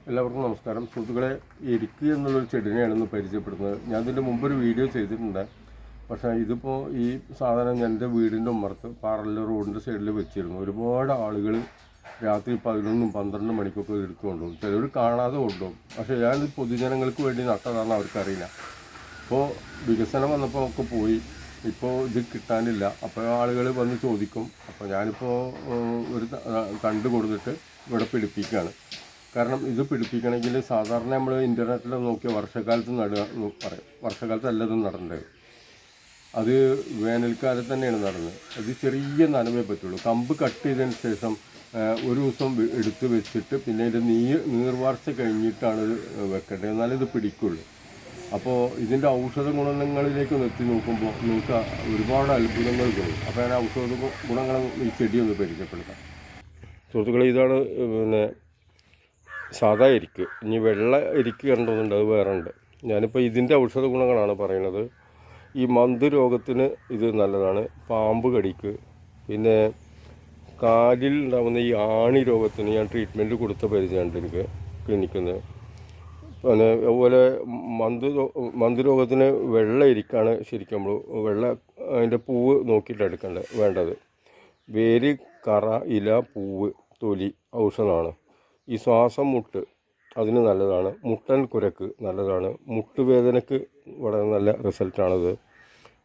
എല്ലാവർക്കും നമസ്കാരം. സുഹൃത്തുക്കളെ, എരിക്ക് എന്നുള്ളൊരു ചെടിനെയാണെന്ന് പരിചയപ്പെടുന്നത്. ഞാൻ ഇതിൻ്റെ മുമ്പൊരു വീഡിയോ ചെയ്തിട്ടുണ്ട്. പക്ഷേ ഇതിപ്പോൾ ഈ സാധനം എൻ്റെ വീടിൻ്റെ ഉമ്മറത്ത് പാറല്ല റോഡിൻ്റെ സൈഡിൽ വെച്ചിരുന്നു. ഒരുപാട് ആളുകൾ രാത്രി 11-12 മണിക്കൊക്കെ എടുത്തു കൊണ്ടുപോകും. ചിലർ കാണാതെ കൊണ്ടുപോകും. പക്ഷേ ഞാനിത് പൊതുജനങ്ങൾക്ക് വേണ്ടി നട്ടതാണെന്ന് അവർക്കറിയില്ല. ഇപ്പോൾ വികസനം വന്നപ്പോൾ ഒക്കെ പോയി. ഇപ്പോൾ ഇത് കിട്ടാനില്ല. അപ്പോൾ ആളുകൾ വന്ന് ചോദിക്കും. അപ്പോൾ ഞാനിപ്പോൾ ഒരു കണ്ട് കൊടുത്തിട്ട് ഇവിടെ പിടിപ്പിക്കുകയാണ്. കാരണം ഇത് പിടിപ്പിക്കണമെങ്കിൽ സാധാരണ നമ്മൾ ഇൻ്റർനെറ്റിൽ നോക്കിയ വർഷക്കാലത്ത് നടുക എന്ന് പറയും. വർഷക്കാലത്തല്ല ഇത് നടേണ്ടത്. അത് വേനൽക്കാലത്ത് തന്നെയാണ് നടന്നത്. അത് ചെറിയ നനവേ പറ്റുള്ളൂ. കമ്പ് കട്ട് ചെയ്തതിന് ശേഷം ഒരു ദിവസം എടുത്ത് വെച്ചിട്ട് പിന്നെ ഇത് നീർവാർച്ച കഴിഞ്ഞിട്ടാണ് ഇത് വെക്കേണ്ടത്. എന്നാലേ ഇത് പിടിക്കുള്ളൂ. അപ്പോൾ ഇതിൻ്റെ ഔഷധ ഗുണങ്ങളിലേക്ക് എത്തി നോക്കുമ്പോൾ നിങ്ങൾക്ക് ഒരുപാട് അത്ഭുതങ്ങൾ തോന്നും. അപ്പോൾ ഞാൻ ഔഷധ ഗുണങ്ങൾ ഈ ചെടിയൊന്ന് പരിചയപ്പെടുത്താം. സുഹൃത്തുക്കളെ, ഇതാണ് സാധാ എരിക്ക്. ഇനി വെള്ള എരിക്ക് കണ്ടതുണ്ട്, അത് വേറെ ഉണ്ട്. ഞാനിപ്പോൾ ഇതിൻ്റെ ഔഷധ ഗുണങ്ങളാണ് പറയുന്നത്. ഈ മന്ത് രോഗത്തിന് ഇത് നല്ലതാണ്. പാമ്പ് കടിക്ക്, പിന്നെ കാലിൽ ഉണ്ടാകുന്ന ഈ ആണി രോഗത്തിന് ഞാൻ ട്രീറ്റ്മെൻറ്റ് കൊടുത്ത പരിചയമുണ്ട് എനിക്ക് ക്ലിനിക്കിൽ നിന്ന്. പിന്നെ അതുപോലെ മന്ത് രോഗത്തിന് വെള്ള എരിക്കാണ് ശരിക്കും നമ്മൾ അതിൻ്റെ പൂവ് നോക്കിയിട്ട് എടുക്കേണ്ടത് വേണ്ടത്. വേര്, കറ, ഇല, പൂവ്, തൊലി ഔഷധമാണ്. ഈ ശ്വാസം മുട്ട് അതിന് നല്ലതാണ്. മുട്ടൻ കുരക്ക് നല്ലതാണ്. മുട്ടുവേദനയ്ക്ക് വളരെ നല്ല റിസൾട്ടാണിത്.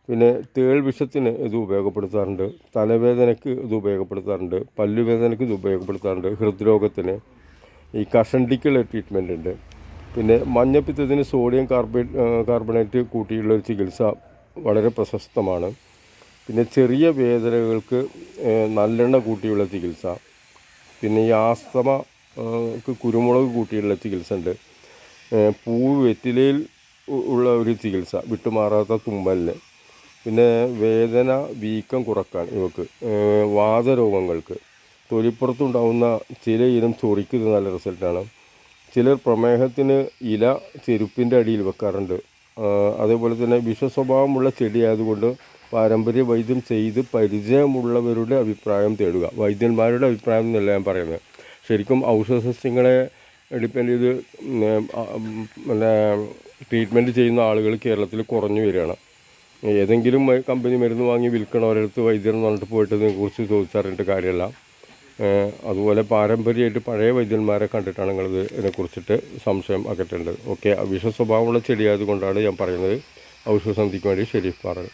പിന്നെ തേൾ വിഷത്തിന് ഇത് ഉപയോഗപ്പെടുത്താറുണ്ട്. തലവേദനയ്ക്ക് ഇത് ഉപയോഗപ്പെടുത്താറുണ്ട്. പല്ലുവേദനയ്ക്ക് ഇത് ഉപയോഗപ്പെടുത്താറുണ്ട്. ഹൃദ്രോഗത്തിന്, ഈ കഷണ്ടിക്കുള്ള ട്രീറ്റ്മെൻ്റ് ഉണ്ട്. പിന്നെ മഞ്ഞപ്പിത്തത്തിന് സോഡിയം കാർബണേറ്റ് കൂട്ടിയുള്ളൊരു ചികിത്സ വളരെ പ്രശസ്തമാണ്. പിന്നെ ചെറിയ വേദനകൾക്ക് നല്ലെണ്ണ കൂട്ടിയുള്ള ചികിത്സ. പിന്നെ ഈ ആസ്തമ കുരുമുളക് കൂട്ടിയുള്ള ചികിത്സ ഉണ്ട്. പൂവ് വെറ്റിലയിൽ ഉള്ള ഒരു ചികിത്സ, വിട്ടുമാറാത്ത തുമ്മലിന്. പിന്നെ വേദന, വീക്കം കുറക്കാൻ ഇവക്ക്. വാതരോഗങ്ങൾക്ക്, തൊലിപ്പുറത്തുണ്ടാകുന്ന ചില ഇനം ചൊറിക്ക് ഇത് നല്ല റിസൾട്ടാണ്. ചിലർ പ്രമേഹത്തിന് ഇല ചെരുപ്പിൻ്റെ അടിയിൽ വെക്കാറുണ്ട്. അതേപോലെ തന്നെ വിഷസ്വഭാവമുള്ള ചെടിയായതുകൊണ്ട് പാരമ്പര്യ വൈദ്യം ചെയ്ത് പരിചയമുള്ളവരുടെ അഭിപ്രായം തേടുക. വൈദ്യന്മാരുടെ അഭിപ്രായം എന്നല്ല ഞാൻ പറയുന്നത്. ശരിക്കും ഔഷധസസ്യങ്ങളെ ഡിപ്പെൻഡ് ചെയ്ത് പിന്നെ ട്രീറ്റ്മെൻറ്റ് ചെയ്യുന്ന ആളുകൾ കേരളത്തിൽ കുറഞ്ഞു വരികയാണ്. ഏതെങ്കിലും കമ്പനി മരുന്ന് വാങ്ങി വിൽക്കണവരടുത്ത് വൈദ്യർ എന്ന് പറഞ്ഞിട്ട് പോയിട്ട് ഇതിനെക്കുറിച്ച് ചോദിച്ചറിഞ്ഞിട്ട് കാര്യമല്ല. അതുപോലെ പാരമ്പര്യമായിട്ട് പഴയ വൈദ്യന്മാരെ കണ്ടിട്ടാണ് നിങ്ങളിത് ഇതിനെക്കുറിച്ചിട്ട് സംശയം അകറ്റേണ്ടത്. ഓക്കെ, വിഷസ്വഭാവമുള്ള ചെടിയായതുകൊണ്ടാണ് ഞാൻ പറയുന്നത്. ഔഷധസന്ധിക്ക് വേണ്ടി ശരി പറഞ്ഞു.